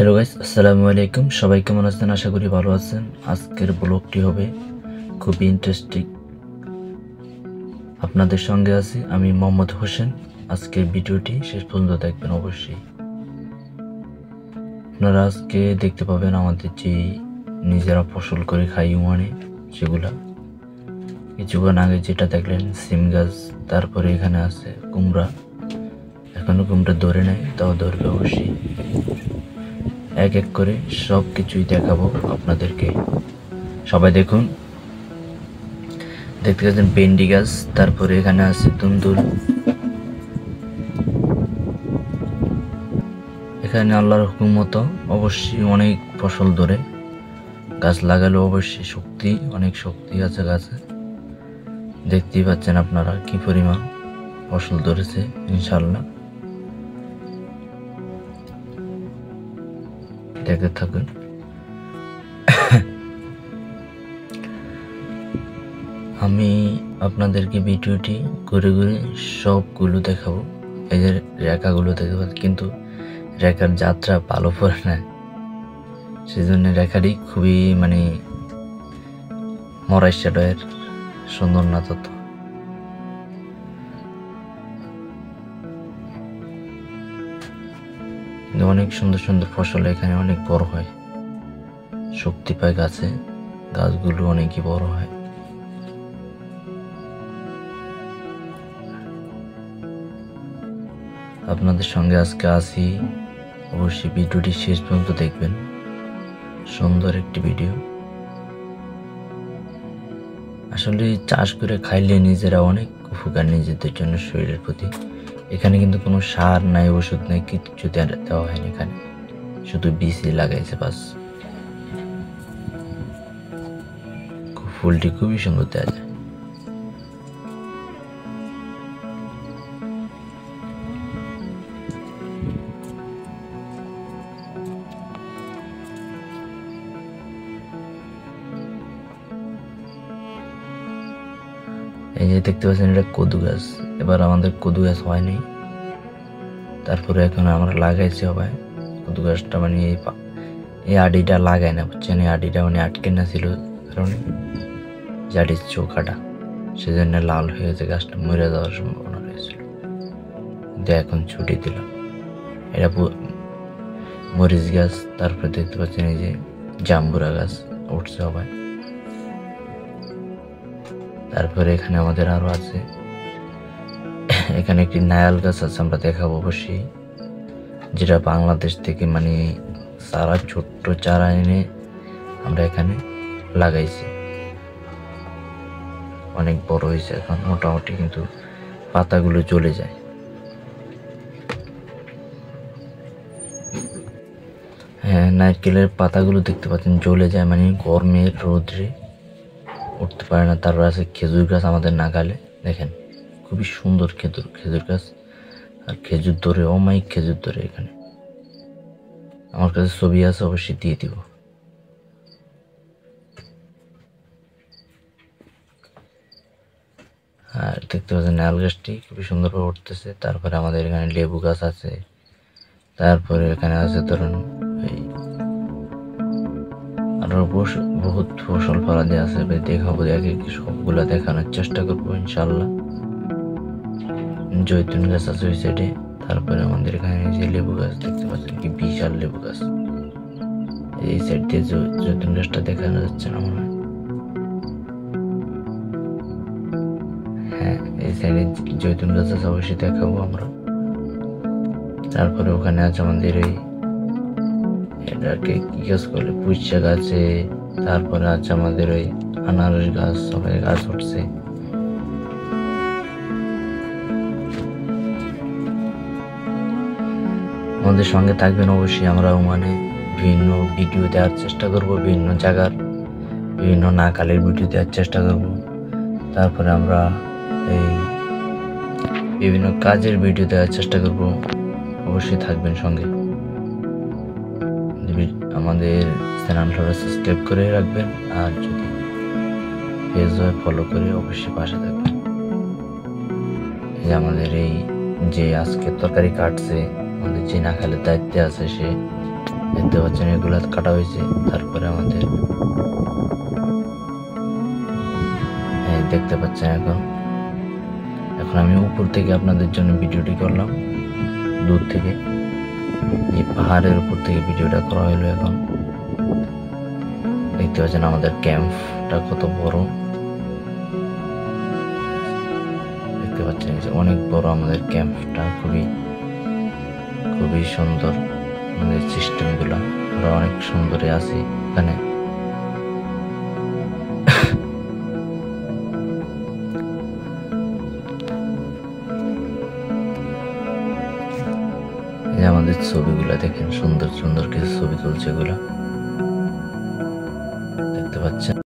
Hello guys, আসসালামু আলাইকুম। সবাই কেমন আছেন? আশা করি ভালো আছেন। আজকের ব্লগটি হবে খুবই ইন্টারেস্টিং। আপনাদের সঙ্গে আছি আমি মোহাম্মদ হোসেন। আজকের ভিডিওটি শেষ পর্যন্ত দেখবেন অবশ্যই। আপনারা আজকে দেখতে পাবেন আমাদের যে নিজেরা ফসল করে খাই মানে সেগুলা। কিছুক্ষণ আগে যেটা দেখলেন সিম গাছ, তারপরে এখানে আছে কুমড়া। এখনো কুমড়া ধরে নাই, তাও ধরবে অবশ্যই। এক এক করে সব কিছুই দেখাবো আপনাদেরকে। সবাই দেখুন। দেখতে পাচ্ছেন ভেন্ডি গাছ, তারপরে এখানে আছে তুন্দুল। এখানে আল্লাহর হুকুম মতো অবশ্যই অনেক ফসল ধরে। গাছ লাগালে অবশ্যই অনেক শক্তি আছে গাছে। দেখতেই পাচ্ছেন আপনারা কি পরিমাণ ফসল ধরেছে ইনশাল্লাহ। দেখতে থাকুন। আমি আপনাদেরকে ভিডিওটি ঘুরে ঘুরে সবগুলো দেখাবো। এই যে রেখাগুলো দেখতে পাচ্ছি, কিন্তু রেখার যাত্রা ভালো পড়ে না, সেজন্য রেখাটি খুবই মরাই শ্যাডোয়ের সুন্দর না তত। কিন্তু অনেক সুন্দর সুন্দর ফসল এখানে অনেক বড় হয়, শক্তি পায় গাছে, গাছগুলো অনেকই বড় হয়। আপনাদের সঙ্গে আজকে আসি, অবশ্যই ভিডিওটি শেষ পর্যন্ত দেখবেন। সুন্দর একটি ভিডিও। আসলে চাষ করে খাইলে নিজেরা অনেক উপকার, নিজেদের জন্য, শরীরের প্রতি। এখানে কিন্তু কোনো সার নাই, ওষুধ নাই, কিচ্ছু দেওয়া হয়নি। এখানে শুধু বীজই লাগাইছে বাস। ফুলটি খুবই সুন্দর দেখা যায়। এই যে দেখতে পাচ্ছেন, এটা কদু গাছ। এবার আমাদের কদু গাছ হয়নি, তারপরে এখন আমরা লাগাইছি হবে কদু গাছটা। এই আডিটা লাগাই না, বুঝছেন? এই আডিটা আটকে না ছিল, কারণ আডির চোখাটা, সেজন্য লাল হয়ে গেছে, গাছটা মরে যাওয়ার সম্ভাবনা রয়েছিল। কিন্তু এখন ছুটি দিল। এটা মরিচ গাছ। তারপরে দেখতে পাচ্ছেন এই যে জাম্বুরা গাছ উঠছে হবে। তারপরে এখানে আমাদের আরো আছে, এখানে একটি নায়াল গাছ আছে, আমরা দেখাবো অবশ্যই, যেটা বাংলাদেশ থেকে ছোট্ট চারা এনে আমরা এখানে লাগাইছি। অনেক বড় হয়েছে এখন মোটামুটি, কিন্তু পাতাগুলো জ্বলে যায়। হ্যাঁ, নারকেলের পাতাগুলো দেখতে পাচ্ছেন জ্বলে যায়, গরমের রোদ্রে উঠতে পারে না। তারপর আছে খেজুর গাছ আমাদের নাগালে, দেখেন খুবই সুন্দর খেজুর গাছ। আর খেজুর ধরে, অমায়িক খেজুর ধরে। এখানে আমার কাছে ছবি আছে, অবশ্যই দিয়ে দিব। আর দেখতে পাচ্ছেন নারকেল গাছটি খুবই সুন্দরভাবে উঠতেছে। তারপরে আমাদের এখানে লেবু গাছ আছে। তারপরে এখানে আছে ধরুন আরো বহুত ফসল ফলাদি আছে, দেখাবো, সবগুলা দেখানোর চেষ্টা করবো ইনশাল্লাহ। জৈতুন গাছ আছে ওই সাইডে। তারপরে আমাদের এখানে যে লেবু গাছ দেখতে পাচ্ছেন, কি বিশাল লেবু গাছ। এই সাইড দিয়ে জৈতুন গাছটা দেখানো যাচ্ছে না মনে হয়। হ্যাঁ, এই সাইডে জৈতুন গাছ আছে, অবশ্যই দেখাবো আমরা। তারপরে ওখানে আছে আমাদের এটাকে কি গাছ করে, পুঁইশা গাছে। তারপরে আছে আমাদের ওই আনারস গাছ, সবাই গাছ উঠছে। আমাদের সঙ্গে থাকবেন অবশ্যই। আমরা বিভিন্ন ভিডিও দেওয়ার চেষ্টা করব, বিভিন্ন জায়গার বিভিন্ন নাকালের ভিডিও দেওয়ার চেষ্টা করব। তারপরে আমরা এই বিভিন্ন কাজের ভিডিও দেওয়ার চেষ্টা করব। অবশ্যই থাকবেন সঙ্গে। আমাদের চ্যানেলটা সাবস্ক্রাইব করে রাখবেন, আর যদি পেজ হয় ফলো করে অবশ্যই পাশে থাকবেন। এই আমাদের এই যে আজকে তরকারি কাটছে, আমাদের যে নাকালের দায়িত্বে আছে, সে দেখতে পাচ্ছেন এগুলা কাটা হয়েছে। তারপরে আমাদের দেখতে পাচ্ছেন এখন আমি উপর থেকে আপনাদের জন্য ভিডিওটি করলাম, দূর থেকে এই পাহাড়ের উপর থেকে ভিডিওটা করা হলো। এখন দেখতে পাচ্ছেন আমাদের ক্যাম্পটা কত বড়, দেখতে পাচ্ছেন যে অনেক বড় আমাদের ক্যাম্পটা, খুবই সুন্দর। আমাদের সিস্টেমগুলো আমরা অনেক সুন্দরে আছি এখানে। এই আমাদের ছবিগুলা দেখেন, সুন্দর সুন্দর কিছু ছবি তুলছে এগুলা, দেখতে পাচ্ছেন।